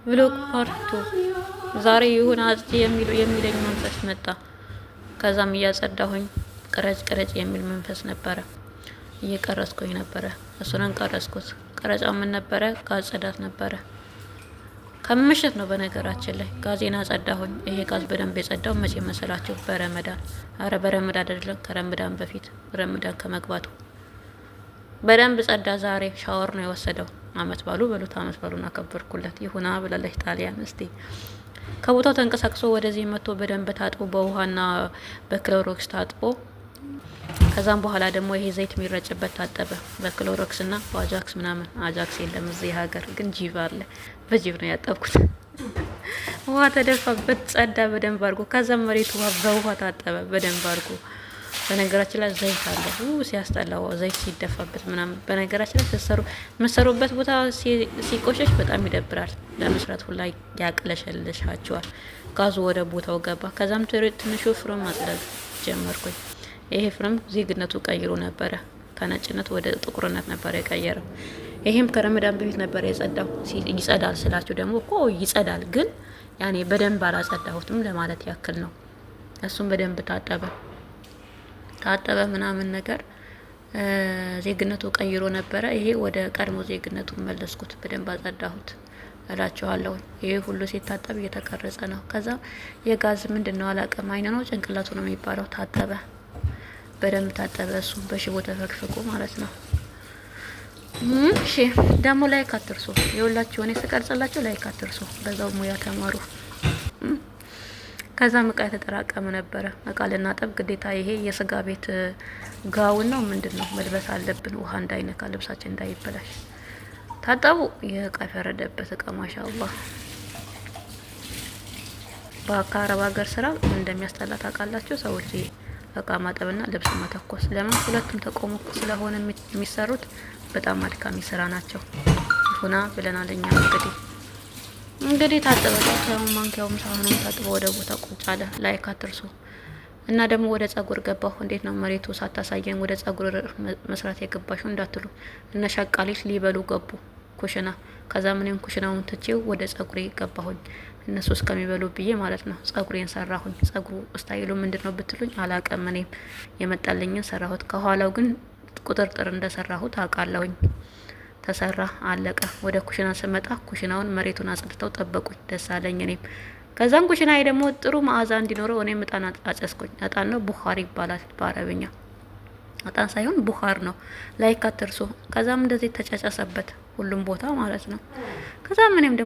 ብሎክ ፓርቱ ዛሬ ይሁን አጽጂ የሚለኝ መንፈስ መጣ። ከዛም እያጸዳሁኝ ቅረጭ የሚል መንፈስ ነበረ። እየቀረጽኩኝ ነበረ። እሱንን ቀረጽኩት። ቀረጻው ምን ነበረ? ጋዝ ጽዳት ነበረ። ከምሽት ነው በነገራችን ላይ ጋዜና ጸዳሁኝ። ይሄ ጋዝ በደንብ የጸዳው መቼ መሰላችሁ? በረመዳን። አረ በረመዳን አይደለም፣ ከረመዳን በፊት ረመዳን ከመግባቱ በደንብ ጸዳ። ዛሬ ሻወር ነው የወሰደው። አመት ባሉ በሉት፣ አመት ባሉን አከበርኩለት። ይሁና ብላለች ጣሊያን። እስቲ ከቦታው ተንቀሳቅሶ ወደዚህ መጥቶ በደንብ ታጥቦ በውሃና በክሎሮክስ ታጥቦ ከዛም በኋላ ደግሞ ይሄ ዘይት የሚረጭበት ታጠበ በክሎሮክስ እና በአጃክስ ምናምን። አጃክስ የለም እዚህ ሀገር ግን ጂቭ አለ። በጂቭ ነው ያጠብኩት። ውሃ ተደፋበት፣ ጸዳ በደንብ አድርጎ። ከዛም መሬት ውሃ በውሃ ታጠበ በደንብ አድርጎ። በነገራችን ላይ ዘይት አለ ሲያስጠላው ዘይት ሲደፋበት ምናምን። በነገራችን ላይ መሰሩበት ቦታ ሲቆሸሽ በጣም ይደብራል። ለመስራት ሁላ ያቅለሸልሻቸዋል። ጋዙ ወደ ቦታው ገባ። ከዛም ትንሹ ፍሮም ማጽዳት ጀመርኩኝ። ይሄ ፍሬም ዜግነቱ ቀይሮ ነበረ። ከነጭነት ወደ ጥቁርነት ነበር የቀየረው። ይሄም ከረመዳን በፊት ነበር የጸዳው። ይጸዳል ስላችሁ ደግሞ እኮ ይጸዳል፣ ግን ያኔ በደንብ አላጸዳሁትም ለማለት ያክል ነው። እሱም በደንብ ታጠበ ምናምን ነገር ዜግነቱ ቀይሮ ነበረ። ይሄ ወደ ቀድሞ ዜግነቱ መለስኩት። በደንብ አጸዳሁት እላችኋለሁ። ይሄ ሁሉ ሲታጠብ እየተቀረጸ ነው። ከዛ የጋዝ ምንድነው አላውቅም፣ አይነ ነው ጭንቅላቱ ነው የሚባለው። ታጠበ በደንብ ታጠበ። እሱ በሽቦ ተፈግፍጎ ማለት ነው። እሺ ደግሞ ላይክ አትርሱ። የሁላችሁ እኔ ስቀርጽላችሁ ላይክ አትርሱ። በዛው ሙያ ተማሩ። ከዛም እቃ የተጠራቀመ ነበረ። እቃ ልናጠብ ግዴታ ይሄ የስጋ ቤት ጋውን ነው ምንድነው መልበስ አለብን፣ ውሃ እንዳይነካ ልብሳችን እንዳይበላሽ። ታጠቡ። የእቃ የፈረደበት እቃ ማሻአላህ። በአረብ ሀገር ስራ እንደሚያስጠላ ታውቃላችሁ ሰዎች። እቃ ማጠብና ልብስ መተኮስ። ለምን? ሁለቱም ተቆሞ ስለሆነ የሚሰሩት በጣም አድካሚ ስራ ናቸው። ሁና ብለናል እኛ። እንግዲህ ታጠበላችሁ። ማንኪያውም ሳህኑም ታጥቦ ወደ ቦታ ቁጭ አለ። ላይክ አትርሱ። እና ደግሞ ወደ ጸጉር ገባሁ። እንዴት ነው መሬቱ ሳታሳየን ወደ ጸጉር መስራት የገባሽው እንዳትሉ፣ እነ ሸቃሊት ሊበሉ ገቡ ኩሽና። ከዛ ምንም ኩሽናውን ትቼው ወደ ጸጉሬ ገባሁኝ። እነሱ እስከሚበሉ ብዬ ማለት ነው። ጸጉሬን ሰራሁኝ። ጸጉሩ ስታይሉ ምንድነው ብትሉኝ አላቀም። እኔም የመጣልኝን ሰራሁት። ከኋላው ግን ቁጥርጥር እንደሰራሁት አውቃለሁኝ። ተሰራ፣ አለቀ። ወደ ኩሽና ስመጣ ኩሽናውን መሬቱን አጽድተው ጠበቁኝ። ደስ አለኝ እኔም። ከዛም ኩሽናዬ ደግሞ ጥሩ መዓዛ እንዲኖረው እኔም እጣን አጨስኩኝ። እጣን ነው ቡኻር ይባላል በአረብኛ። እጣን ሳይሆን ቡኻር ነው። ላይክ አትርሱ። ከዛም እንደዚህ ተጫጫሰበት ሁሉም ቦታ ማለት ነው። ከዛም እኔም